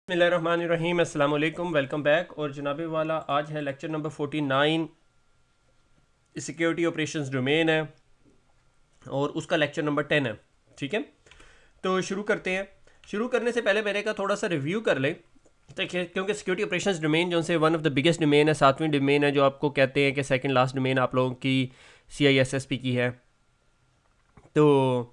बिस्मिल्लाहिर्रहमानिर्रहीम, अस्सलाम वालेकुम, वेलकम बैक। और जनाब वाला आज है lecture number 49, security operations domain है और उसका लेक्चर नंबर 10 है। ठीक है, तो शुरू करते हैं। शुरू करने से पहले मेरे का थोड़ा सा रिव्यू कर ले, देखिए, क्योंकि सिक्योरिटी ऑपरेशंस डोमेन जो से one of the biggest domain है, 7वीं डोमेन है, जो आपको कहते हैं कि सेकंड लास्ट डोमेन आप लोगों की CISSP की है। तो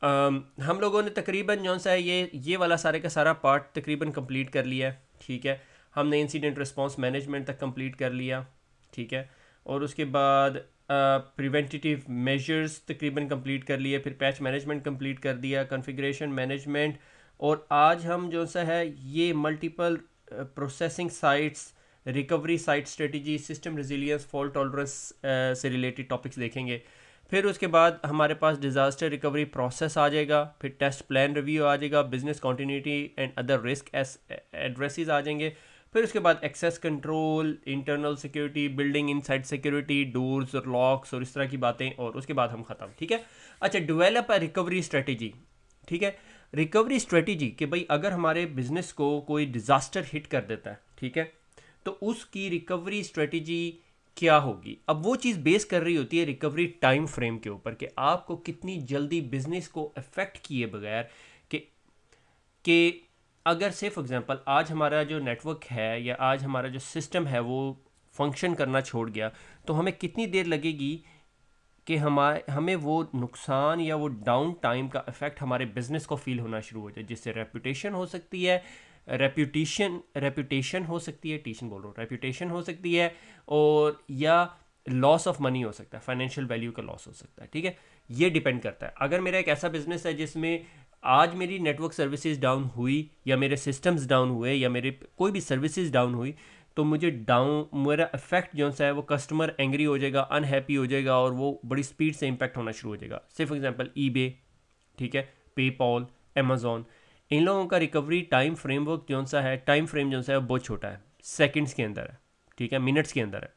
हम लोगों ने तकरीबन जो सा है ये वाला सारे का सारा पार्ट तकरीबन कंप्लीट कर लिया है। ठीक है, हमने इंसिडेंट रिस्पांस मैनेजमेंट तक कंप्लीट कर लिया। ठीक है, और उसके बाद प्रिवेंटिव मेजर्स तकरीबन कंप्लीट कर लिए, फिर पैच मैनेजमेंट कंप्लीट कर दिया, कॉन्फ़िगरेशन मैनेजमेंट। और आज हम जो सा है ये multiple processing sites, recovery site strategy, system resilience, fault tolerance से रिलेटेड टॉपिक्स देखेंगे। फिर उसके बाद हमारे पास डिज़ास्टर रिकवरी प्रोसेस आ जाएगा, फिर टेस्ट प्लान रिव्यू आ जाएगा, business continuity and other risk addresses आ जाएंगे। फिर उसके बाद access control, internal security, building inside security, doors और लॉक्स और इस तरह की बातें, और उसके बाद हम ख़त्म। ठीक है, अच्छा, डेवलप अ रिकवरी स्ट्रेटजी। ठीक है, रिकवरी स्ट्रेटजी कि भाई अगर हमारे बिजनेस को कोई डिज़ास्टर हिट कर देता है, ठीक है, तो उसकी रिकवरी स्ट्रेटजी क्या होगी। अब वो चीज़ बेस कर रही होती है रिकवरी टाइम फ्रेम के ऊपर कि आपको कितनी जल्दी बिजनेस को अफेक्ट किए बगैर कि अगर से फॉर एग्जांपल आज हमारा जो नेटवर्क है या आज हमारा जो सिस्टम है वो फंक्शन करना छोड़ गया, तो हमें कितनी देर लगेगी कि हमें वो नुकसान या वो डाउन टाइम का इफेक्ट हमारे बिजनेस को फील होना शुरू हो जाए, जिससे रेपुटेशन हो सकती है, रेपुटेशन हो सकती है, टीशन बोल रहा हूँ, रेपुटेशन हो सकती है, और या लॉस ऑफ मनी हो सकता है, फाइनेंशियल वैल्यू का लॉस हो सकता है। ठीक है, ये डिपेंड करता है। अगर मेरा एक ऐसा बिजनेस है जिसमें आज मेरी नेटवर्क सर्विसेज डाउन हुई या मेरे सिस्टम्स डाउन हुए या मेरे कोई भी सर्विसेज डाउन हुई, तो मुझे डाउन मेरा इफेक्ट जो सा है वो कस्टमर एंग्री हो जाएगा, अनहैप्पी हो जाएगा, और वो बड़ी स्पीड से इम्पैक्ट होना शुरू हो जाएगा। से फॉर एग्जांपल ईबे, ठीक है, पेपॉल, अमेजोन, इन लोगों का रिकवरी टाइम फ्रेमवर्क जो सा है, टाइम फ्रेम जो सा है वो बहुत छोटा है, सेकंड्स के अंदर है। ठीक है, मिनट्स के अंदर है।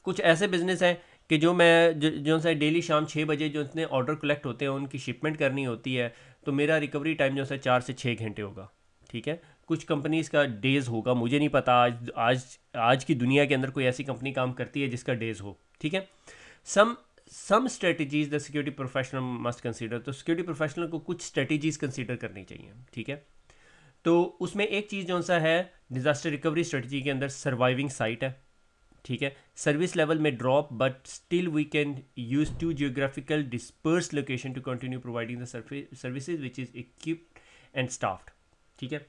कुछ ऐसे बिजनेस हैं कि जो सा डेली शाम 6 बजे जो इतने ऑर्डर कलेक्ट होते हैं उनकी शिपमेंट करनी होती है, तो मेरा रिकवरी टाइम जो सा 4 से 6 घंटे होगा। ठीक है, कुछ कंपनीज का डेज होगा, मुझे नहीं पता आज आज आज की दुनिया के अंदर कोई ऐसी कंपनी काम करती है जिसका डेज हो। ठीक है, some some strategies the security professional must consider, तो सिक्योरिटी प्रोफेशनल को कुछ स्ट्रेटजीज कंसीडर करनी चाहिए। ठीक है, तो उसमें एक चीज़ जो सा है डिज़ास्टर रिकवरी स्ट्रेटजी के अंदर सर्वाइविंग साइट है। ठीक है, सर्विस लेवल में drop but still we can use to geographical disperse location to continue providing the services which is equipped and staffed. ठीक है,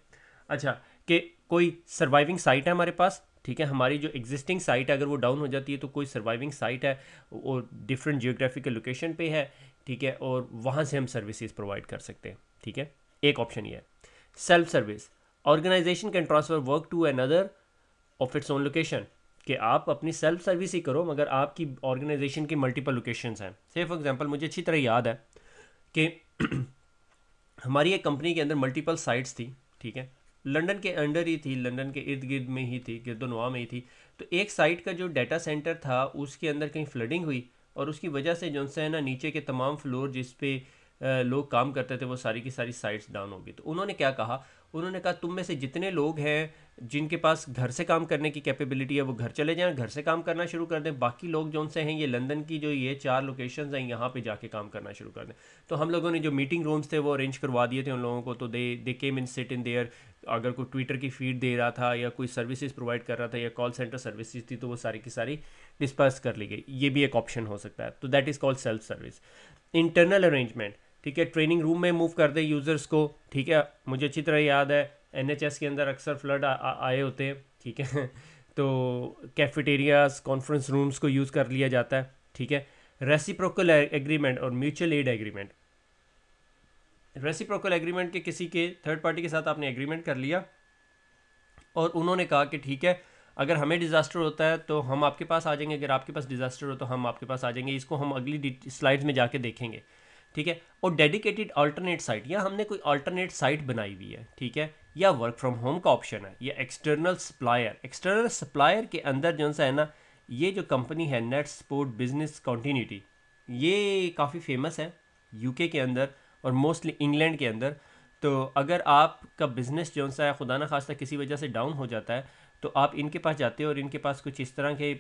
अच्छा, कि कोई सर्वाइविंग साइट है हमारे पास। ठीक है, हमारी जो एग्जिस्टिंग साइट है अगर वो डाउन हो जाती है तो कोई सर्वाइविंग साइट है और डिफरेंट जियोग्राफिकल लोकेशन पे है। ठीक है, और वहाँ से हम सर्विसेज प्रोवाइड कर सकते हैं। ठीक है, एक ऑप्शन ये है। Self service, organisation can transfer work to another of its own location, कि आप अपनी सेल्फ सर्विस ही करो मगर आपकी ऑर्गेनाइजेशन की मल्टीपल लोकेशंस हैं। से फॉर एग्जांपल मुझे अच्छी तरह याद है कि हमारी एक कंपनी के अंदर मल्टीपल साइट्स थी। ठीक है, लंदन के अंडर ही थी, लंदन के इर्द गिर्द में ही थी, गिरदोनवा में ही थी। तो एक साइट का जो डाटा सेंटर था उसके अंदर कहीं फ्लडिंग हुई, और उसकी वजह से जो है ना नीचे के तमाम फ्लोर जिस पे लोग काम करते थे वो सारी की सारी साइट्स डाउन हो गई। तो उन्होंने क्या कहा, उन्होंने कहा तुम में से जितने लोग हैं जिनके पास घर से काम करने की कैपेबिलिटी है वो घर चले जाएं, घर से काम करना शुरू कर दें। बाकी लोग जो उनसे हैं ये लंदन की जो ये 4 लोकेशंस हैं यहाँ पे जाके काम करना शुरू कर दें। तो हम लोगों ने जो मीटिंग रूम्स थे वो अरेंज करवा दिए थे उन लोगों को, तो दे केम इन सिट इन देयर। अगर कोई ट्विटर की फीड दे रहा था या कोई सर्विसेज प्रोवाइड कर रहा था या कॉल सेंटर सर्विसेज थी तो वो सारी की सारी डिस्पर्स कर ली गई। ये भी एक ऑप्शन हो सकता है, तो that is called self service. Internal arrangement, ठीक है, ट्रेनिंग रूम में मूव कर दे यूज़र्स को। ठीक है, मुझे अच्छी तरह याद है NHS के अंदर अक्सर फ्लड आए होते हैं। ठीक है तो कैफेटेरियाज, कॉन्फ्रेंस रूम्स को यूज़ कर लिया जाता है। ठीक है, रेसिप्रोकल एग्रीमेंट और mutual aid agreement. Reciprocal agreement के किसी के थर्ड पार्टी के साथ आपने एग्रीमेंट कर लिया और उन्होंने कहा कि ठीक है अगर हमें डिज़ास्टर होता है तो हम आपके पास आ जाएंगे, अगर आपके पास डिज़ास्टर हो तो हम आपके पास आ जाएंगे। इसको हम अगली स्लाइड्स में जाके देखेंगे। ठीक है, और डेडिकेटेड अल्टरनेट साइट, या हमने कोई अल्टरनेट साइट बनाई हुई है। ठीक है, या वर्क फ्रॉम होम का ऑप्शन है, या एक्सटर्नल सप्लायर। एक्सटर्नल सप्लायर के अंदर जो सा है ना, ये जो कंपनी है नेट सपोर्ट बिजनेस कॉन्टीन्यूटी, ये काफ़ी फेमस है यूके के अंदर और मोस्टली इंग्लैंड के अंदर। तो अगर आपका बिज़नेस जो सा है खुदा न खास्ता किसी वजह से डाउन हो जाता है, तो आप इनके पास जाते हो और इनके पास कुछ इस तरह के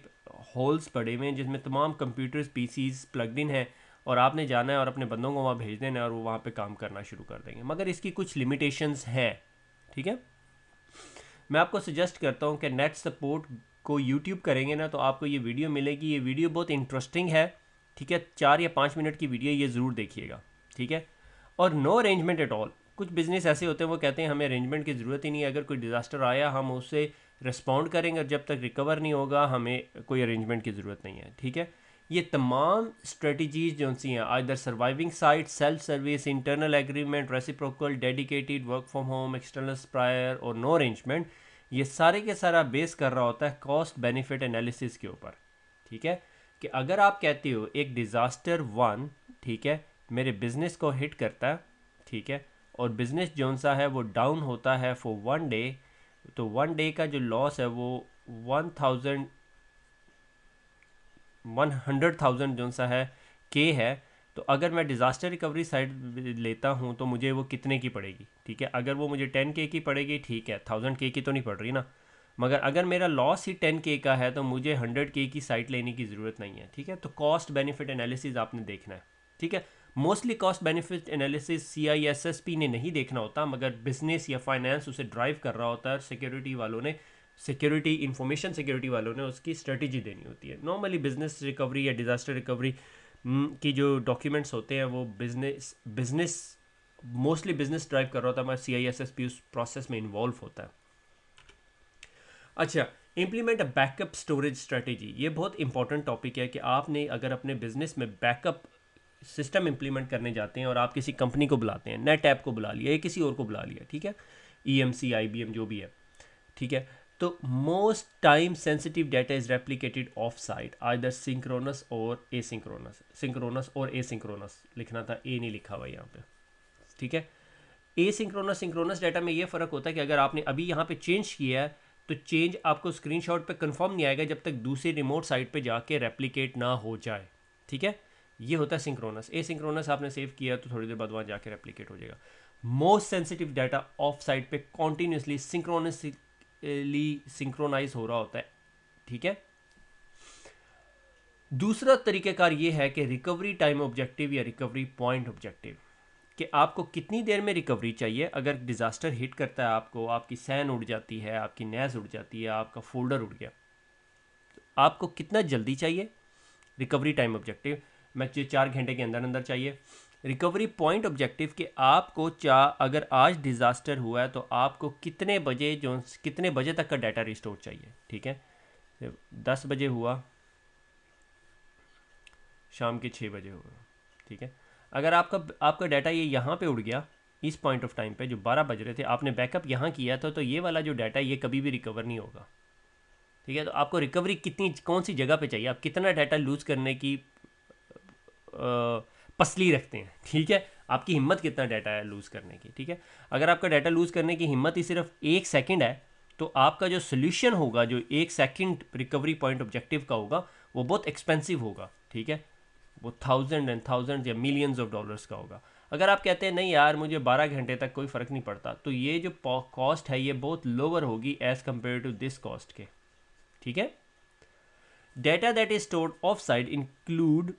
होल्स पड़े हुए हैं जिसमें तमाम कंप्यूटर्स पीसीज प्लग्ड इन है, और आपने जाना है और अपने बंदों को वहाँ भेज देना है और वो वहाँ पे काम करना शुरू कर देंगे। मगर इसकी कुछ लिमिटेशंस हैं, ठीक है। मैं आपको सजेस्ट करता हूँ कि नेट सपोर्ट को यूट्यूब करेंगे ना तो आपको ये वीडियो मिलेगी। ये वीडियो बहुत इंटरेस्टिंग है, ठीक है। 4 या 5 मिनट की वीडियो, ये ज़रूर देखिएगा, ठीक है। और नो अरेंजमेंट एट ऑल। कुछ बिज़नेस ऐसे होते हैं वो कहते हैं हमें अरेंजमेंट की ज़रूरत ही नहीं है, अगर कोई डिज़ास्टर आया हम उससे रिस्पॉन्ड करेंगे और जब तक रिकवर नहीं होगा हमें कोई अरेंजमेंट की ज़रूरत नहीं है, ठीक है। ये तमाम स्ट्रेटजीज जो सी हैं, either surviving site, self service, internal agreement, reciprocal, dedicated, work from home, external supplier और नो अरेंजमेंट, ये सारे के सारा बेस कर रहा होता है कॉस्ट बेनिफिट एनालिसिस के ऊपर, ठीक है। कि अगर आप कहते हो एक डिज़ास्टर वन, ठीक है, मेरे बिजनेस को हिट करता है, ठीक है, और बिजनेस जोन सा है वो डाउन होता है फॉर 1 डे, तो 1 डे का जो लॉस है वो 100,000 जोन सा है के है। तो अगर मैं डिज़ास्टर रिकवरी साइड लेता हूँ तो मुझे वो कितने की पड़ेगी, ठीक है। अगर वो मुझे 10K की पड़ेगी, ठीक है, 1000K की तो नहीं पड़ रही ना। मगर अगर मेरा लॉस ही 10K का है तो मुझे 100K की साइट लेने की ज़रूरत नहीं है, ठीक है। तो कॉस्ट बेनिफिट एनालिसिस आपने देखना है, ठीक है। Mostly cost benefit analysis CISSP ने नहीं देखना होता, मगर बिजनेस या फाइनेंस उसे ड्राइव कर रहा होता है। सिक्योरिटी वालों ने, सिक्योरिटी इंफॉर्मेशन सिक्योरिटी वालों ने उसकी स्ट्रेटजी देनी होती है। नॉर्मली बिजनेस रिकवरी या डिज़ास्टर रिकवरी की जो डॉक्यूमेंट्स होते हैं वो बिजनेस मोस्टली बिजनेस ड्राइव कर रहा होता है, मगर CISSP उस प्रोसेस में इन्वॉल्व होता है। अच्छा, implement a backup storage strategy. ये बहुत इंपॉर्टेंट टॉपिक है कि आपने अगर अपने बिजनेस में बैकअप सिस्टम इंप्लीमेंट करने जाते हैं और आप किसी कंपनी को बुलाते हैं, नेट ऐप को बुला लिया या किसी और को बुला लिया, ठीक है, EMC IBM जो भी है, ठीक है, तो most time sensitive data is replicated of site, either synchronous और एसिंक्रोनस। सिंक्रोनस और एसिंक्रोनस लिखना था, ए नहीं लिखा हुआ यहाँ पे, ठीक है। एसिंक्रोनस सिंक्रोनस डाटा में ये फ़र्क होता है कि अगर आपने अभी यहाँ पे चेंज किया है तो चेंज आपको स्क्रीनशॉट पे कंफर्म नहीं आएगा जब तक दूसरी रिमोट साइट पे जाके रेप्लिकेट ना हो जाए, ठीक है। ये होता है सिंक्रोनस। एसिंक्रोनस आपने सेव किया तो थोड़ी देर बाद वहाँ जाके रेप्लिकेट हो जाएगा। Most sensitive data of site पे कॉन्टीन्यूसली सिंक्रोनाइज हो रहा होता है, ठीक है। दूसरा तरीक़ाकार ये है कि रिकवरी टाइम ऑब्जेक्टिव या रिकवरी पॉइंट ऑब्जेक्टिव, कि आपको कितनी देर में रिकवरी चाहिए। अगर डिज़ास्टर हिट करता है आपको, आपकी सैन उड़ जाती है, आपकी नैज़ उड़ जाती है, आपका फोल्डर उड़ गया, तो आपको कितना जल्दी चाहिए। रिकवरी टाइम ऑब्जेक्टिव मैं 4 घंटे के अंदर अंदर चाहिए। रिकवरी पॉइंट ऑब्जेक्टिव कि आपको अगर आज डिज़ास्टर हुआ है तो आपको कितने बजे तक का डाटा रिस्टोर चाहिए, ठीक है। 10 बजे हुआ, शाम के 6 बजे हुआ, ठीक है। अगर आपका डाटा ये यहाँ पे उड़ गया इस पॉइंट ऑफ टाइम पे जो 12 बज रहे थे, आपने बैकअप यहाँ किया था, तो ये वाला जो डाटा है ये कभी भी रिकवर नहीं होगा, ठीक है। तो आपको रिकवरी कौन सी जगह पे चाहिए, आप कितना डाटा लूज़ करने की पसली रखते हैं, ठीक है। आपकी हिम्मत कितना डाटा है लूज़ करने की, ठीक है। अगर आपका डाटा लूज़ करने की हिम्मत ही सिर्फ 1 सेकंड है तो आपका जो सोल्यूशन होगा, जो 1 सेकंड रिकवरी पॉइंट ऑब्जेक्टिव का होगा, वो बहुत एक्सपेंसिव होगा, ठीक है। वो थाउजेंड या मिलियंस ऑफ डॉलर्स का होगा। अगर आप कहते हैं नहीं यार मुझे 12 घंटे तक कोई फ़र्क नहीं पड़ता, तो ये जो कॉस्ट है ये बहुत लोअर होगी as compare to this cost के, ठीक है। Data that is stored off site include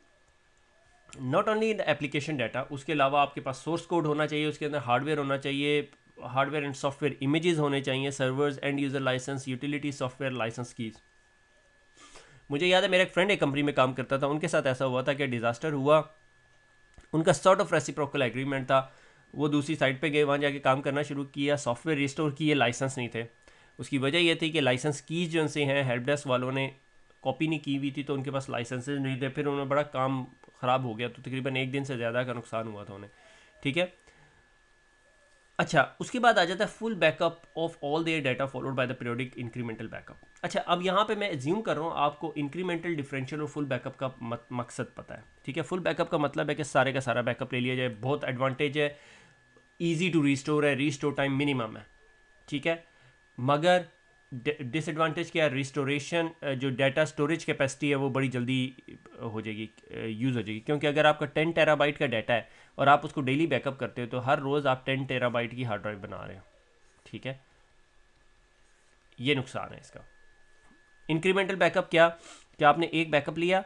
not only the application data, उसके अलावा आपके पास सोर्स कोड होना चाहिए, उसके अंदर हार्डवेयर होना चाहिए, हार्डवेयर एंड सॉफ्टवेयर इमेजेस होने चाहिए, servers, end user licence, utility software licence keys. मुझे याद है मेरा एक फ्रेंड एक कंपनी में काम करता था, उनके साथ ऐसा हुआ था कि डिज़ास्टर हुआ, उनका सॉर्ट ऑफ रेसिप्रोकल एग्रीमेंट था, वो दूसरी साइट पे गए, वहाँ जाके काम करना शुरू किया, सॉफ्टवेयर रिस्टोर किए, लाइसेंस नहीं थे। उसकी वजह ये थी कि लाइसेंस कीज जो से हैं हेल्प डेस्क वालों ने कॉपी नहीं की हुई थी, तो उनके पास लाइसेंसेज नहीं थे। फिर उन्हें बड़ा काम ख़राब हो गया, तो तकरीबन 1 दिन से ज़्यादा का नुकसान हुआ था उन्हें, ठीक है। अच्छा, उसके बाद आ जाता है full backup of all their data followed by the periodic incremental backup. अच्छा, अब यहाँ पे मैं एज्यूम कर रहा हूँ आपको इंक्रीमेंटल, डिफरेंशियल और फुल बैकअप का मकसद पता है, ठीक है। फुल बैकअप का मतलब है कि सारे का सारा बैकअप ले लिया जाए, बहुत एडवांटेज है, ईजी टू रिस्टोर है, रिस्टोर टाइम मिनिमम है, ठीक है। मगर डिसएडवांटेज क्या है, रिस्टोरेशन जो डाटा स्टोरेज कैपेसिटी है वो बड़ी जल्दी हो जाएगी, यूज़ हो जाएगी, क्योंकि अगर आपका 10 टेराबाइट का डाटा है और आप उसको डेली बैकअप करते हो तो हर रोज़ आप 10 टेराबाइट की हार्ड ड्राइव बना रहे हो, ठीक है। ये नुकसान है इसका। इंक्रीमेंटल बैकअप क्या, क्या आपने एक बैकअप लिया,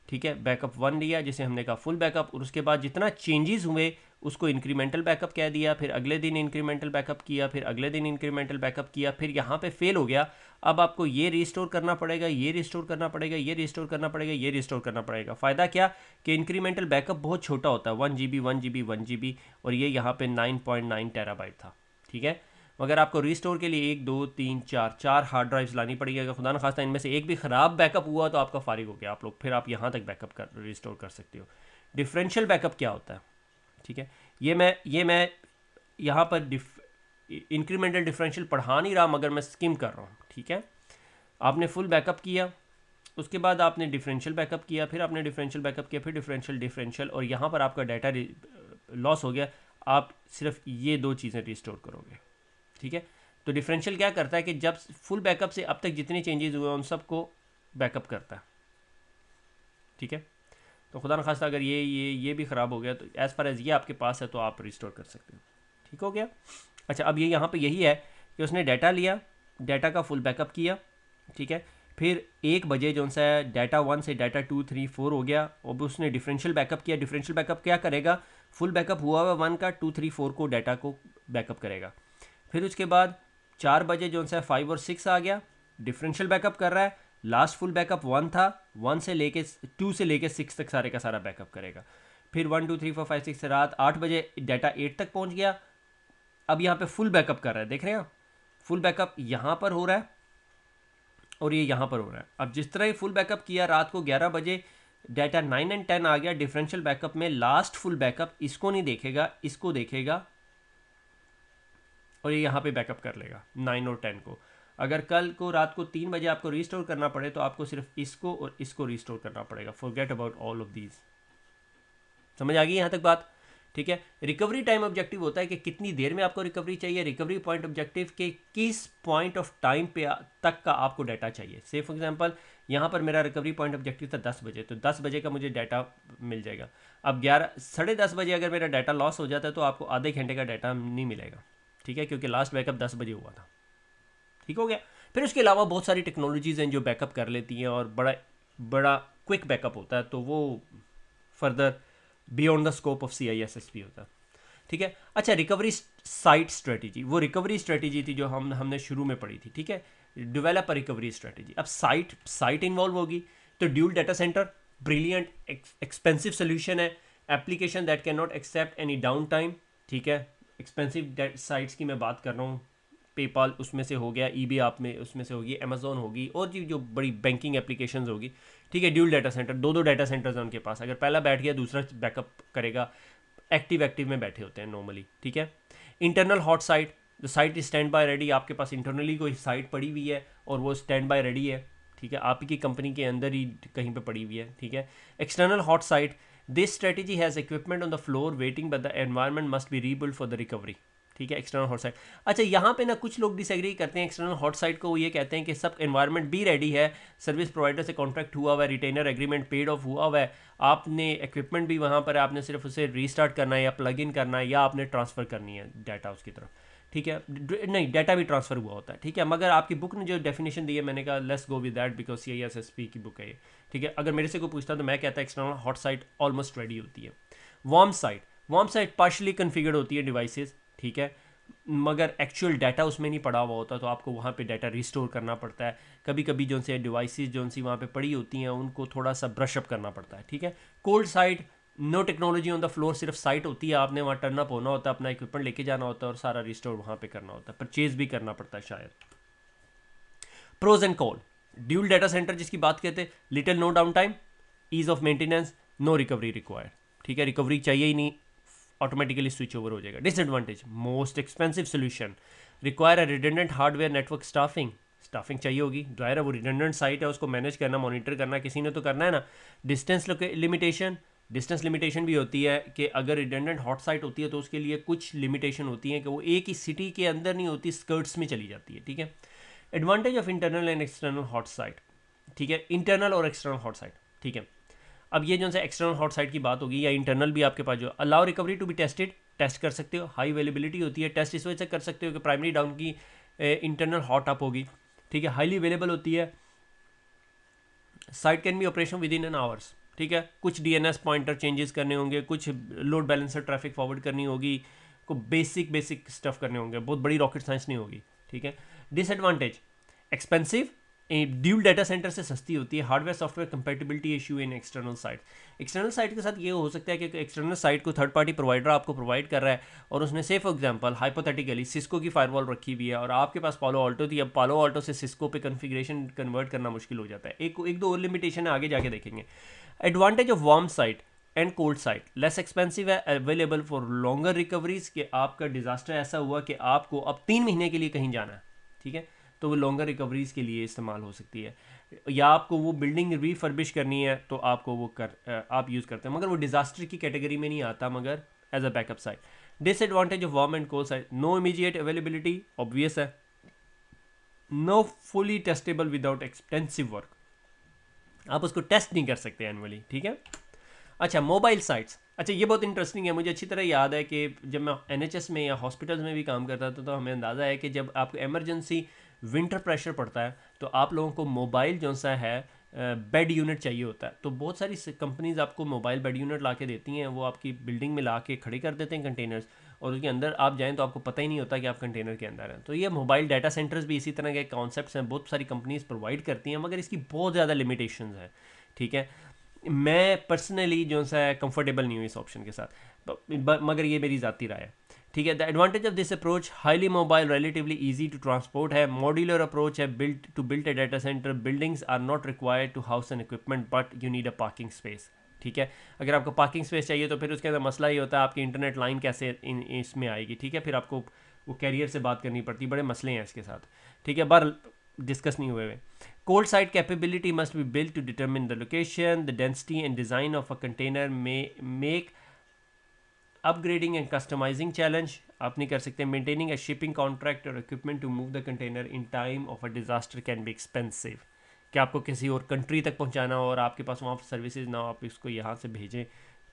ठीक है, बैकअप 1 लिया जिसे हमने कहा फुल बैकअप, और उसके बाद जितना चेंजेस हुए उसको इंक्रीमेंटल बैकअप कह दिया, फिर अगले दिन इंक्रीमेंटल बैकअप किया, फिर अगले दिन इंक्रीमेंटल बैकअप किया, फिर यहाँ पे फेल हो गया, अब आपको ये रिस्टोर करना पड़ेगा, ये रिस्टोर करना पड़ेगा, ये रिस्टोर करना पड़ेगा, ये रिस्टोर करना पड़ेगा। फ़ायदा क्या कि इंक्रीमेंटल बैकअप बहुत छोटा होता है, 1 GB 1 GB 1 GB, और ये यहाँ पे 9.9 टेराबाइट था, ठीक है। मगर आपको रिस्टोर के लिए 1 2 3 4 हार्ड ड्राइव्स लानी पड़ेगी। अगर खुदा न खास्ता इनमें से एक भी ख़राब बैकअप हुआ तो आपका फारिग हो गया आप लोग, फिर आप यहाँ तक बैकअप कर रिस्टोर कर सकते हो। डिफरेंशियल बैकअप क्या होता है, ठीक है, ये मैं यहाँ पर इंक्रीमेंटल डिफरेंशियल पढ़ा नहीं रहा मगर मैं स्किम कर रहा हूँ, ठीक है। आपने फुल बैकअप किया, उसके बाद आपने डिफरेंशियल बैकअप किया, फिर आपने डिफरेंशियल बैकअप किया, फिर डिफरेंशियल, और यहाँ पर आपका डाटा लॉस हो गया, आप सिर्फ ये 2 चीज़ें रिस्टोर करोगे, ठीक है। तो डिफरेंशियल क्या करता है कि जब फुल बैकअप से अब तक जितने चेंजेस हुए उन सबको बैकअप करता है, ठीक है। तो खुदा न खास्ता अगर ये भी ख़राब हो गया तो एज़ फार एज़ ये आपके पास है तो आप रिस्टोर कर सकते हो, ठीक हो गया। अच्छा, अब ये यहाँ पे यही है कि उसने डाटा लिया, डाटा का फुल बैकअप किया, ठीक है, फिर 1 बजे जो सा डाटा 1 से डाटा 2 3 4 हो गया, अब उसने डिफरेंशियल बैकअप किया। डिफरेंशियल बैकअप क्या करेगा, फुल बैकअप हुआ हुआ 1 का 2 3 4 को डाटा को बैकअप करेगा। फिर उसके बाद 4 बजे जो सा 5 और 6 आ गया, डिफरेंशियल बैकअप कर रहा है, लास्ट फुल बैकअप 1 था, 1 से लेके 2 से लेके 6 तक सारे का सारा बैकअप करेगा। फिर 1 2 3 4 5 6 से रात 8 बजे डाटा 8 तक पहुंच गया, अब यहाँ पे फुल बैकअप कर रहा है, देख रहे हैं, फुल बैकअप यहाँ पर हो रहा है और ये यहाँ पर हो रहा है। अब जिस तरह ही फुल बैकअप किया, रात को 11 बजे डाटा 9 और 10 आ गया, डिफरेंशियल बैकअप में लास्ट फुल बैकअप इसको नहीं देखेगा, इसको देखेगा और ये यहाँ पे बैकअप कर लेगा 9 और 10 को। अगर कल को रात को 3 बजे आपको रिस्टोर करना पड़े तो आपको सिर्फ इसको और इसको रिस्टोर करना पड़ेगा, forget about all of these. समझ आ गई यहाँ तक बात, ठीक है। रिकवरी टाइम ऑब्जेक्टिव होता है कि कितनी देर में आपको रिकवरी चाहिए, रिकवरी पॉइंट ऑब्जेक्टिव के किस पॉइंट ऑफ टाइम पे तक का आपको डाटा चाहिए। से फॉर एग्जांपल यहाँ पर मेरा रिकवरी पॉइंट ऑब्जेक्टिव था 10 बजे, तो 10 बजे का मुझे डाटा मिल जाएगा। अब 10:30 बजे अगर मेरा डाटा लॉस हो जाता है तो आपको आधे घंटे का डाटा नहीं मिलेगा, ठीक है, क्योंकि लास्ट बैकअप 10 बजे हुआ था, ठीक हो गया। फिर उसके अलावा बहुत सारी टेक्नोलॉजीज़ हैं जो बैकअप कर लेती हैं और बड़ा बड़ा क्विक बैकअप होता है, तो वो further beyond the scope of CISSP होता है, ठीक है। अच्छा, रिकवरी साइट स्ट्रेटजी, वो रिकवरी स्ट्रेटजी थी जो हमने शुरू में पढ़ी थी, ठीक है, डेवलप अ रिकवरी स्ट्रेटजी। अब साइट इन्वॉल्व होगी तो dual data centre brilliant expensive solution है, application that can not accept any down time, ठीक है। एक्सपेंसिव साइट्स की मैं बात कर रहा हूँ, पेपाल उसमें से हो गया, eBay आप में उसमें से होगी, अमेजोन होगी, और जो बड़ी बैंकिंग एप्लीकेशंस होगी, ठीक है। ड्यूल डाटा सेंटर, दो डाटा सेंटर्स हैं उनके पास, अगर पहला बैठ गया दूसरा बैकअप करेगा, एक्टिव में बैठे होते हैं नॉर्मली, ठीक है। Internal hot site, the site is stand by ready, आपके पास इंटरनली कोई साइट पड़ी हुई है और वो स्टैंड बाय रेडी है, ठीक है, आपकी कंपनी के अंदर ही कहीं पे पड़ी हुई है, ठीक है। External hot site, this strategy has equipment on the floor waiting but the environment must be rebuild for the recovery, ठीक है। एक्सटर्नल हॉट साइट, अच्छा यहाँ पे ना कुछ लोग डिसएग्री करते हैं एक्सटर्नल हॉट साइट को, वो ये कहते हैं कि सब एनवायरनमेंट भी रेडी है, सर्विस प्रोवाइडर से कॉन्ट्रैक्ट हुआ हुआ है, रिटेनर एग्रीमेंट पेड ऑफ हुआ हुआ है, आपने इक्विपमेंट भी वहाँ पर है, आपने सिर्फ उसे रीस्टार्ट करना है या प्लग इन करना है या आपने ट्रांसफ़र करनी है डाटा उसकी तरफ, ठीक है। नहीं, डाटा भी ट्रांसफ़र हुआ होता है, ठीक है। मगर आपकी बुक ने जो डेफिनेशन दी है, मैंने कहा let's go with that because CISSP की बुक है ये, ठीक है। अगर मेरे से कोई पूछता तो मैं कहता external hot site almost ready होती है। वार्म साइट पार्शली कन्फिगर्ड होती है डिवाइसेस, ठीक है, मगर एक्चुअल डाटा उसमें नहीं पड़ा हुआ होता, तो आपको वहाँ पे डाटा रिस्टोर करना पड़ता है। कभी कभी जो से डिवाइसेस जो सी वहाँ पे पड़ी होती हैं उनको थोड़ा सा ब्रशअप करना पड़ता है, ठीक है। Cold site, no technology on the floor, सिर्फ साइट होती है, आपने वहाँ टर्न अप होना होता है, अपना इक्विपमेंट लेके जाना होता है और सारा रिस्टोर वहाँ पे करना होता है, परचेज भी करना पड़ता है शायद। प्रोज एंड कॉल, ड्यूल डाटा सेंटर जिसकी बात करते हैं, little no down time, ease of maintenance, no recovery required, ठीक है, रिकवरी चाहिए ही नहीं, ऑटोमेटिकली स्विच ओवर हो जाएगा। Disadvantage, most expensive solution, require a redundant hardware network staffing चाहिए होगी, जाहिर है वो रिडंडेंट साइट है, उसको मैनेज करना, मॉनिटर करना किसी ने तो करना है ना। डिस्टेंस लिमिटेशन भी होती है कि अगर रिडंडेंट हॉट साइट होती है तो उसके लिए कुछ लिमिटेशन होती है कि वो एक ही सिटी के अंदर नहीं होती, स्कर्ट्स में चली जाती है, ठीक है। Advantage of internal and external hot site, ठीक है, इंटरनल और एक्सटर्नल हॉट साइट, ठीक है। अब ये जो सा एक्सटर्नल हॉट साइड की बात होगी या इंटरनल भी आपके पास जो allow recovery to be tested, test कर सकते हो, हाई अवेलेबिलिटी होती है, टेस्ट इस वजह से कर सकते हो कि प्राइमरी डाउन की इंटरनल हॉट अप होगी, ठीक है, हाईली अवेलेबल होती है, site can be operation with in an hours, ठीक है, कुछ डीएनएस पॉइंटर चेंजेस करने होंगे, कुछ लोड बैलेंसर ट्रैफिक फॉरवर्ड करनी होगी, को बेसिक स्टफ करने होंगे, बहुत बड़ी रॉकेट साइंस नहीं होगी, ठीक है। Disadvantage, expensive, dual data centre से सस्ती होती है, hardware software compatibility issue in external site. External site के साथ ये हो सकता है कि एक्सटर्नल साइट को थर्ड पार्टी प्रोवाइडर आपको प्रोवाइड कर रहा है और उसने से फॉर एग्जांपल हाइपोथेटिकली सिस्को की फायरवॉल रखी हुई है और आपके पास पालो ऑल्टो थी, अब पालो ऑल्टो से सिस्को पे कन्फिग्रेशन कन्वर्ट करना मुश्किल हो जाता है। एक दो और लिमिटेशन है, आगे जाके देखेंगे। Advantage of warm site and cold site, less expensive है, अवेलेबल फॉर लॉन्गर रिकवरीज, कि आपका डिजास्टर ऐसा हुआ कि आपको अब 3 महीने के लिए कहीं जाना है, ठीक है, तो वो लॉन्गर रिकवरीज के लिए इस्तेमाल हो सकती है, या आपको वो बिल्डिंग रीफर्बिश करनी है तो आपको वो आप यूज़ करते हैं, मगर वो डिजास्टर की कैटेगरी में नहीं आता, मगर as a backup site. Disadvantage of warm and cold site, no immediate availability, obvious है, no fully testable without extensive work, आप उसको टेस्ट नहीं कर सकते एनुअली, ठीक है। अच्छा, मोबाइल साइट्स, अच्छा ये बहुत इंटरेस्टिंग है, मुझे अच्छी तरह याद है कि जब मैं एनएचएस में या हॉस्पिटल्स में भी काम करता था तो हमें अंदाज़ा है कि जब आपको इमरजेंसी विंटर प्रेशर पड़ता है तो आप लोगों को मोबाइल जो सा है बेड यूनिट चाहिए होता है, तो बहुत सारी कंपनीज आपको मोबाइल बेड यूनिट ला के देती हैं, वो आपकी बिल्डिंग में ला के खड़े कर देते हैं कंटेनर्स, और उसके अंदर आप जाएँ तो आपको पता ही नहीं होता कि आप कंटेनर के अंदर हैं। तो ये मोबाइल डाटा सेंटर्स भी इसी तरह के कॉन्सेप्ट्स हैं, बहुत सारी कंपनीज प्रोवाइड करती हैं, मगर इसकी बहुत ज़्यादा लिमिटेशंस हैं, ठीक है। मैं पर्सनली जो सा है कंफर्टेबल नहीं हूँ इस ऑप्शन के साथ, मगर ये मेरी ज़ाती राय है, ठीक है। The advantage of this approach, highly mobile, relatively easy to transport है, मॉड्यूलर अप्रोच है, built to built a data centre, buildings are not required to house an equipment but you need a parking space, ठीक है। अगर आपको parking space चाहिए तो फिर उसके अंदर मसला ही होता है आपकी इंटरनेट लाइन कैसे इसमें आएगी, ठीक है, फिर आपको वो कैरियर से बात करनी पड़ती, बड़े मसले हैं इसके साथ, ठीक है, बार डिस्कस नहीं हुए हुए। Cold site capability must be built to determine the location, the density and design of a container may make upgrading and customizing challenge. आप नहीं कर सकते. Maintaining a shipping contract or equipment to move the container in time of a disaster can be expensive. कि आपको किसी और country तक पहुंचाना हो और आपके पास वहाँ सर्विसेज ना हो, आप इसको यहाँ से भेजें,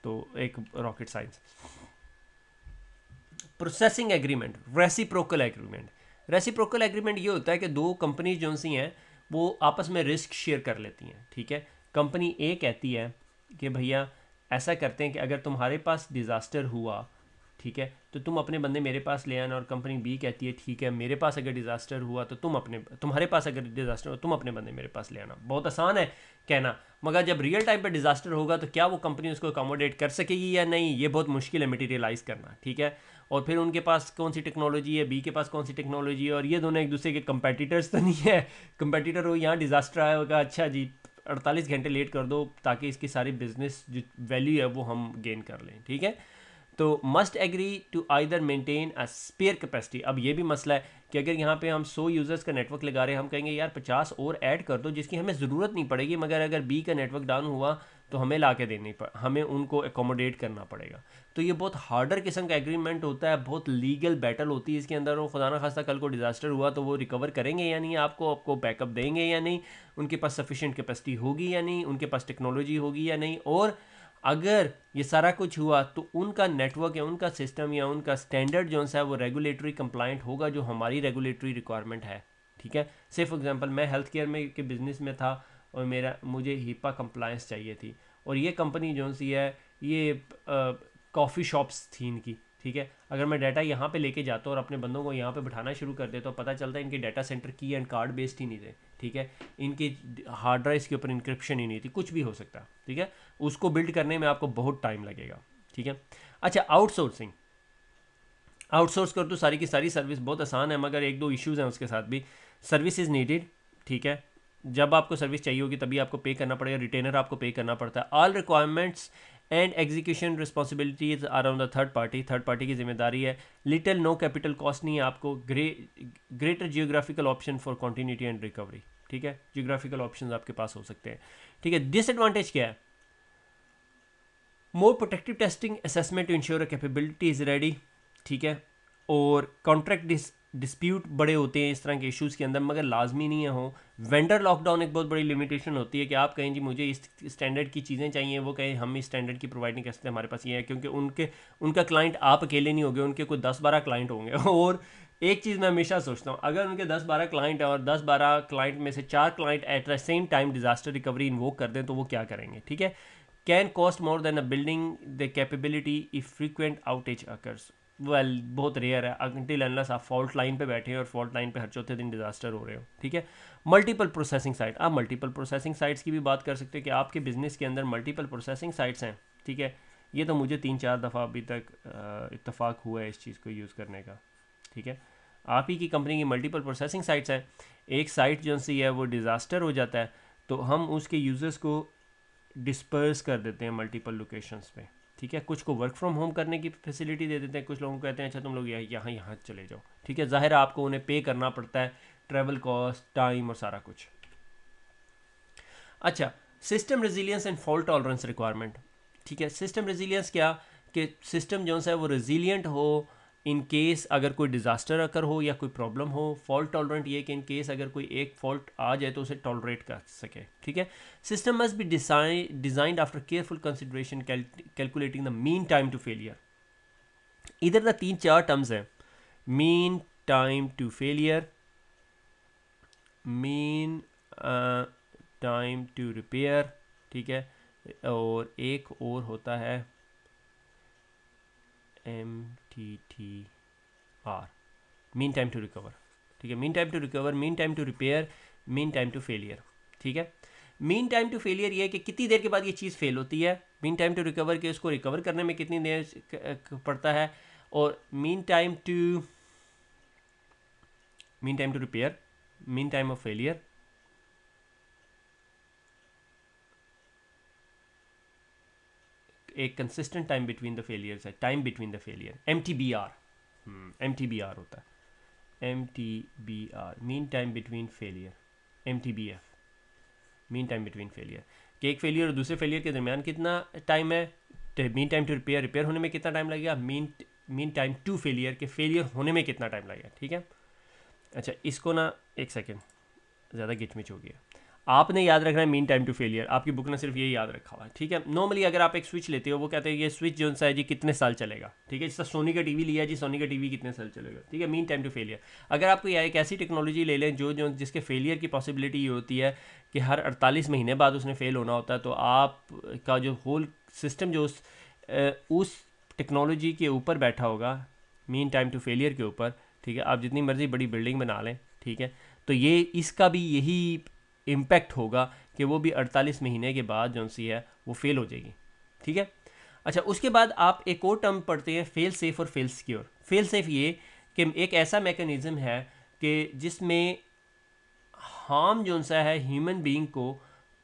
तो एक rocket science. Processing agreement, reciprocal agreement. Reciprocal agreement ये होता है कि दो कंपनी जो सी हैं वो आपस में रिस्क शेयर कर लेती हैं, ठीक है. कंपनी ए कहती है कि भैया ऐसा करते हैं कि अगर तुम्हारे पास डिज़ास्टर हुआ, ठीक है, तो तुम अपने बंदे मेरे पास ले आना, और कंपनी बी कहती है ठीक है, मेरे पास अगर डिज़ास्टर हुआ तो तुम्हारे पास अगर डिज़ास्टर हो तुम अपने बंदे मेरे पास ले आना. बहुत आसान है कहना, मगर जब रियल टाइम पे डिज़ास्टर होगा तो क्या वो कंपनी उसको अकोमोडेट कर सकेगी या नहीं, ये बहुत मुश्किल है मटीरियलाइज़ करना, ठीक है. और फिर उनके पास कौन सी टेक्नोलॉजी है, बी के पास कौन सी टेक्नोलॉजी है, और ये दोनों एक दूसरे के कंपेटिटर्स तो नहीं है. कंपेटिटर हो, यहाँ डिज़ास्टर आया होगा, अच्छा जी 48 घंटे लेट कर दो ताकि इसकी सारी बिजनेस जो वैल्यू है वो हम गेन कर लें, ठीक है. तो must agree to either maintain a spare capacity. अब ये भी मसला है कि अगर यहाँ पे हम 100 यूज़र्स का नेटवर्क लगा रहे हैं, हम कहेंगे यार 50 और ऐड कर दो जिसकी हमें ज़रूरत नहीं पड़ेगी, मगर अगर बी का नेटवर्क डाउन हुआ तो हमें ला के हमें उनको एकोमोडेट करना पड़ेगा. तो ये बहुत हार्डर किस्म का एग्रीमेंट होता है, बहुत लीगल बैटल होती है इसके अंदर. और खुदा ना खास्ता कल को डिज़ास्टर हुआ तो वो रिकवर करेंगे या नहीं, आपको बैकअप देंगे या नहीं, उनके पास सफिशिएंट कैपेसिटी होगी या नहीं, उनके पास टेक्नोलॉजी होगी या नहीं, और अगर ये सारा कुछ हुआ तो उनका नेटवर्क या उनका सिस्टम या उनका स्टैंडर्ड जो है वो रेगुलेटरी कंप्लाइंट होगा जो हमारी रेगुलेटरी रिक्वायरमेंट है, ठीक है. से फॉर एग्जांपल मैं हेल्थ केयर में के बिज़नेस में था और मुझे हीपा कंप्लायंस चाहिए थी, और ये कंपनी जो सी है ये कॉफ़ी शॉप्स थी इनकी, ठीक है. अगर मैं डाटा यहाँ पे लेके जाता हूँ और अपने बंदों को यहाँ पे बिठाना शुरू कर देता हूँ, पता चलता है इनके डाटा सेंटर की एंड कार्ड बेस्ड ही नहीं थे, ठीक है. इनकी हार्ड ड्राइव्स के ऊपर इंक्रिप्शन ही नहीं थी, कुछ भी हो सकता है, ठीक है. उसको बिल्ड करने में आपको बहुत टाइम लगेगा, ठीक है. अच्छा, आउटसोर्सिंग. आउटसोर्स कर तो सारी की सारी सर्विस बहुत आसान है, मगर एक दो इश्यूज़ हैं उसके साथ भी. सर्विस इज़ नीडेड, ठीक है. जब आपको सर्विस चाहिए होगी तभी आपको पे करना पड़ेगा, रिटेनर आपको पे करना पड़ता है. All requirements and execution responsibilities are on the third party की जिम्मेदारी है. लिटिल नो कैपिटल कॉस्ट नहीं है आपको. Greater geographical option for continuity and recovery, ठीक है. जियोग्राफिकल ऑप्शन आपके पास हो सकते हैं, ठीक है. डिसएडवांटेज क्या है? More protective testing assessment to ensure capability is ready, ठीक है. और कॉन्ट्रैक्ट डिस्प्यूट बड़े होते हैं इस तरह के इश्यूज़ के अंदर, मगर लाजमी नहीं है हो। वेंडर लॉकडाउन एक बहुत बड़ी लिमिटेशन होती है कि आप कहें जी मुझे इस स्टैंडर्ड की चीज़ें चाहिए, वो कहें हम इस स्टैंडर्ड की प्रोवाइड नहीं कर सकते, हमारे पास ये है, क्योंकि उनका क्लाइंट आप अकेले नहीं होंगे, उनके कोई 10-12 क्लाइंट होंगे। और एक चीज़ मैं हमेशा सोचता हूँ, अगर उनके 10-12 क्लाइंट हैं और 10-12 क्लाइंट में से 4 client at the same time disaster recovery invoke कर दें तो वो क्या करेंगे, ठीक है। Can cost more than a building the capability if frequent outage occurs. Well बहुत रेयर है अनटिल अनलेस आप फॉल्ट लाइन पे बैठे हैं और फॉल्ट लाइन पे हर चौथे दिन डिजास्टर हो रहे हो, ठीक है। मल्टीपल प्रोसेसिंग साइट, आप मल्टीपल प्रोसेसिंग साइट्स की भी बात कर सकते हो कि आपके बिजनेस के अंदर मल्टीपल प्रोसेसिंग साइट्स हैं, ठीक है। ये तो मुझे 3-4 दफ़ा अभी तक इत्तेफाक हुआ है इस चीज़ को यूज़ करने का, ठीक है। आप ही की कंपनी की मल्टीपल प्रोसेसिंग साइट्स हैं, एक साइट जो सी है वो डिज़ास्टर हो जाता है तो हम उसके यूज़र्स को डिस्पर्स कर देते हैं मल्टीपल लोकेशंस पे, ठीक है। कुछ को वर्क फ्रॉम होम करने की फैसिलिटी दे देते हैं, कुछ लोगों को कहते हैं अच्छा तुम लोग यहाँ चले जाओ, ठीक है। ज़ाहिर है आपको उन्हें पे करना पड़ता है, ट्रैवल कॉस्ट, टाइम और सारा कुछ। अच्छा, system resilience and fault tolerance requirement, ठीक है। सिस्टम रेजिलियंस क्या कि सिस्टम जो है वो रेजिलियंट हो इन केस अगर कोई डिज़ास्टर अकर हो या कोई प्रॉब्लम हो। फॉल्ट टॉलरेंट ये कि इन केस अगर कोई एक फॉल्ट आ जाए तो उसे टॉलरेट कर सके, ठीक है। System must be designed after careful consideration calculating the mean time to failure. इधर ना 3-4 टर्म्स हैं, mean time to failure, mean time to repair, ठीक है, और एक और होता है MTTR, mean time to recover, ठीक है। Mean time to recover, mean time to repair, mean time to failure, ठीक है। मीन टाइम टू फेलियर ये है कि कितनी देर के बाद ये चीज़ फेल होती है, मीन टाइम टू रिकवर के उसको रिकवर करने में कितनी देर पड़ता है, और mean time to repair, mean time of failure, एक consistent time between the failures है, time between the failure, MTBR, MTBR होता है, MTBR, mean time between failure, MTBF, mean time between failure, कि एक फेलियर और दूसरे फेलियर के दरमियान कितना टाइम है, मीन टाइम टू रिपेयर होने में कितना टाइम लगेगा, मीन टाइम टू फेलियर के फेलियर होने में कितना टाइम लगेगा, ठीक है। अच्छा, इसको ना एक सेकेंड, ज़्यादा गिचमिच हो गया। आपने याद रखना है मीन टाइम टू फेलियर, आपकी बुक ने सिर्फ यही याद रखा हुआ है, ठीक है। नॉर्मली अगर आप एक स्विच लेते हो वो कहते हैं ये स्विच जो सा है जी कितने साल चलेगा, ठीक है। जैसा सोनी का टीवी लिया जी, सोनी का टीवी कितने साल चलेगा, ठीक है, मीन टाइम टू फेलियर। अगर आपको एक ऐसी टेक्नोलॉजी ले लें जो जिसके फेलियर की पॉसिबिलिटी ये होती है कि हर 48 महीने बाद उसने फेल होना होता है, तो आपका जो होल सिस्टम जो उस टेक्नोलॉजी के ऊपर बैठा होगा, मीन टाइम टू फेलियर के ऊपर, ठीक है। आप जितनी मर्जी बड़ी बिल्डिंग बना लें, ठीक है, तो ये इसका भी यही इम्पैक्ट होगा कि वो भी 48 महीने के बाद जो सी है वो फेल हो जाएगी, ठीक है। अच्छा, उसके बाद आप एक और टर्म पढ़ते हैं फेल सेफ और फेल सिक्योर। फेल सेफ ये कि एक ऐसा मैकेनिज्म है कि जिसमें हार्म जो सा है ह्यूमन बीइंग को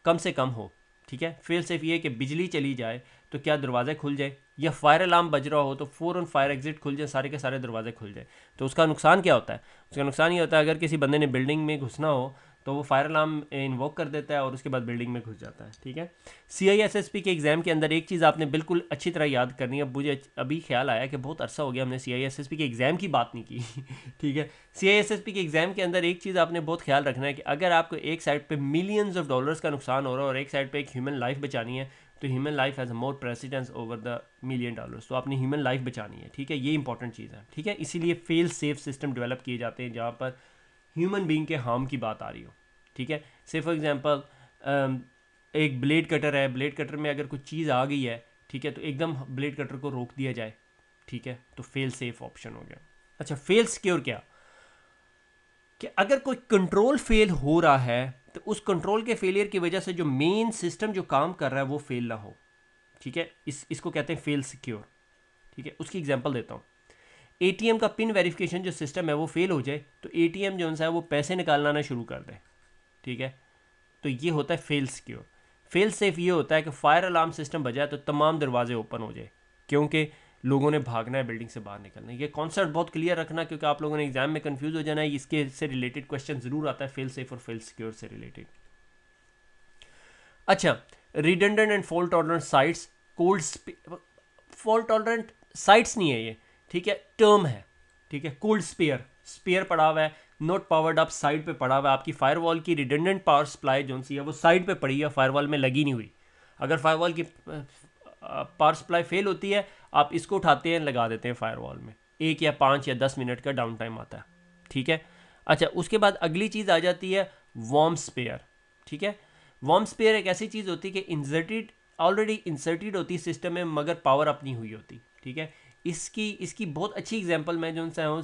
कम से कम हो, ठीक है। फेल सेफ ये कि बिजली चली जाए तो क्या दरवाज़ा खुल जाए, या फायर अलार्म बज रहा हो तो फ़ौरन फायर एग्जिट खुल जाए, सारे के सारे दरवाजे खुल जाए। तो उसका नुकसान क्या होता है, उसका नुकसान ये होता है अगर किसी बंदे ने बिल्डिंग में घुसना हो तो वो फायर अलार्म इन्वोक कर देता है और उसके बाद बिल्डिंग में घुस जाता है, ठीक है। CISSP के एग्ज़ाम के अंदर एक चीज़ आपने बिल्कुल अच्छी तरह याद करनी है। मुझे अभी ख्याल आया कि बहुत अरसा हो गया हमने CISSP के एग्ज़ाम की बात नहीं की ठीक है। CISSP के एग्ज़ाम के अंदर एक चीज़ आपने बहुत ख्याल रखना है कि अगर आपको एक साइड पे मिलियंस ऑफ डॉलर्स का नुकसान हो रहा है और एक साइड पे एक ह्यूमन लाइफ बचानी है, तो human life has a more precedence over the million dollars. तो आपने ह्यूमन लाइफ बचानी है, ठीक है, ये इंपॉर्टेंट चीज़ है, ठीक है। इसीलिए फेल सेफ सिस्टम डेवलप किए जाते हैं जहाँ पर ह्यूमन बीइंग के हार्म की बात आ रही हो, ठीक है। से फॉर एग्जांपल एक ब्लेड कटर है, ब्लेड कटर में अगर कोई चीज़ आ गई है, ठीक है, तो एकदम ब्लेड कटर को रोक दिया जाए, ठीक है, तो फेल सेफ ऑप्शन हो गया। अच्छा, फेल सिक्योर क्या कि अगर कोई कंट्रोल फेल हो रहा है तो उस कंट्रोल के फेलियर की वजह से जो मेन सिस्टम जो काम कर रहा है वो फेल ना हो, ठीक है, इसको कहते हैं फेल सिक्योर, ठीक है। उसकी एग्जांपल देता हूँ, ATM का पिन वेरिफिकेशन जो सिस्टम है वो फेल हो जाए तो ATM जो है वो पैसे निकालना ना शुरू कर दे, ठीक है, तो ये होता है फेल सिक्योर। फेल सेफ ये होता है कि फायर अलार्म सिस्टम बजाए तो तमाम दरवाजे ओपन हो जाए क्योंकि लोगों ने भागना है, बिल्डिंग से बाहर निकलना है। ये कॉन्सेप्ट बहुत क्लियर रखना क्योंकि आप लोगों ने एग्जाम में कंफ्यूज हो जाना है, इसके से रिलेटेड क्वेश्चन जरूर आता है फेल सेफ और फेल सिक्योर से रिलेटेड। अच्छा, redundant and fault tolerant sites, fault tolerant sites नहीं है ये, ठीक है, टर्म है, ठीक है। कोल्ड स्पेयर स्पेयर पड़ा हुआ है, नॉट पावर्ड अप, साइड पे पड़ा हुआ है, आपकी फायरवॉल की रिडंडेंट पावर सप्लाई जो सी है वो साइड पे पड़ी है, फायरवॉल में लगी नहीं हुई। अगर फायरवॉल की पावर सप्लाई फेल होती है, आप इसको उठाते हैं, लगा देते हैं फायरवॉल में, 1 या 5 या 10 मिनट का डाउन टाइम आता है, ठीक है। अच्छा, उसके बाद अगली चीज़ आ जाती है वार्म स्पेयर, ठीक है। वार्म स्पेयर एक ऐसी चीज़ होती है कि इंसर्टेड, ऑलरेडी इंसर्टेड होती है सिस्टम में, मगर पावर अप नहीं हुई होती, ठीक है। इसकी बहुत अच्छी एग्जांपल मैं जो उनसे हूँ,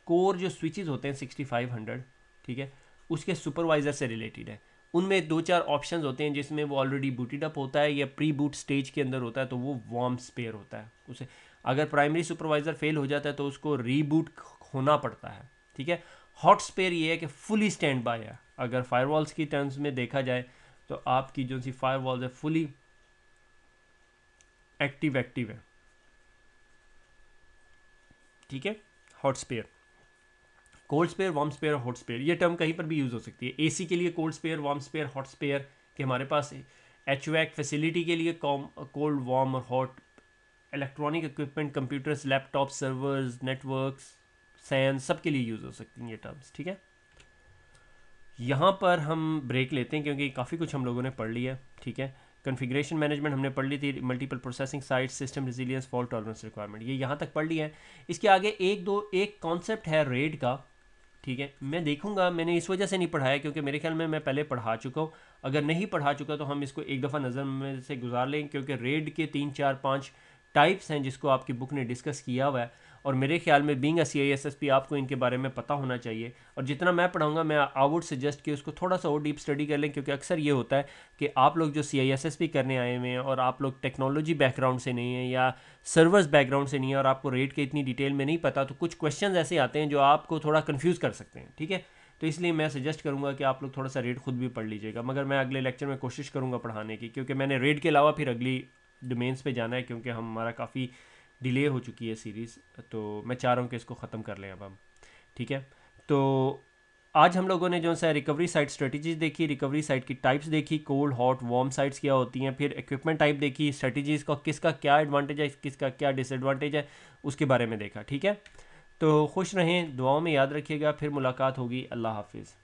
कोर जो स्विचेस होते हैं 6500, ठीक है, उसके सुपरवाइज़र से रिलेटेड है। उनमें 2-4 ऑप्शंस होते हैं जिसमें वो ऑलरेडी बूटेड अप होता है या प्री बूट स्टेज के अंदर होता है, तो वो वार्म स्पेयर होता है। उसे अगर प्राइमरी सुपरवाइज़र फेल हो जाता है तो उसको रीबूट होना पड़ता है, ठीक है। हॉट स्पेयर ये है कि फुली स्टैंड बाय है। अगर फायरवॉल्स की टर्म्स में देखा जाए तो आपकी जो सी फायरवॉल्स है फुली एक्टिव है, ठीक है। Hot spare, cold spare, warm spare, hot spare, ये टर्म कहीं पर भी यूज़ हो सकती है। एसी के लिए cold spare, warm spare, hot spare के हमारे पास, एचवैक फैसिलिटी के लिए कोल्ड, वार्म और hot, electronic equipment, computers, laptop, servers, networks, SAN, सब के लिए यूज़ हो सकती हैं ये टर्म्स, ठीक है। यहाँ पर हम ब्रेक लेते हैं क्योंकि काफ़ी कुछ हम लोगों ने पढ़ लिया, ठीक है। कॉन्फ़िगरेशन मैनेजमेंट हमने पढ़ ली थी, multiple processing sites, system resilience, fault tolerance requirement, ये यहाँ तक पढ़ लिया है। इसके आगे एक कॉन्सेप्ट है रेड का, ठीक है। मैं देखूंगा, मैंने इस वजह से नहीं पढ़ाया क्योंकि मेरे ख्याल में मैं पहले पढ़ा चुका हूँ। अगर नहीं पढ़ा चुका तो हम इसको एक दफ़ा नज़र में से गुजार लें, क्योंकि रेड के 3-4-5 टाइप्स हैं जिसको आपकी बुक ने डिस्कस किया हुआ है, और मेरे ख्याल में बीइंग अ CISSP आपको इनके बारे में पता होना चाहिए। और जितना मैं पढ़ाऊंगा मैं आई वुड सजेस्ट कि उसको थोड़ा सा और डीप स्टडी कर लें, क्योंकि अक्सर ये होता है कि आप लोग जो CISSP करने आए हुए हैं और आप लोग टेक्नोलॉजी बैकग्राउंड से नहीं है या सर्वर्स बैकग्राउंड से नहीं है और आपको रेट के इतनी डिटेल में नहीं पता, तो कुछ क्वेश्चंस ऐसे आते हैं जो आपको थोड़ा कंफ्यूज कर सकते हैं, ठीक है। तो इसलिए मैं सजेस्ट करूंगा कि आप लोग थोड़ा सा रेट खुद भी पढ़ लीजिएगा, मगर मैं अगले लेक्चर में कोशिश करूंगा पढ़ाने की, क्योंकि मैंने रेट के अलावा फिर अगली डोमेन्स पे जाना है, क्योंकि हमारा काफ़ी डिले हो चुकी है सीरीज़, तो मैं चाह रहा हूँ कि इसको ख़त्म कर लें अब हम, ठीक है। तो आज हम लोगों ने जो सा रिकवरी साइट स्ट्रेटजीज देखी, रिकवरी साइट की टाइप्स देखी, कोल्ड, हॉट, वार्म साइट्स क्या होती हैं, फिर इक्विपमेंट टाइप देखी, स्ट्रेटजीज़ का किसका क्या एडवांटेज है, किसका क्या डिसएडवांटेज है, उसके बारे में देखा, ठीक है। तो खुश रहें, दुआओं में याद रखिएगा, फिर मुलाकात होगी, अल्लाह हाफिज़।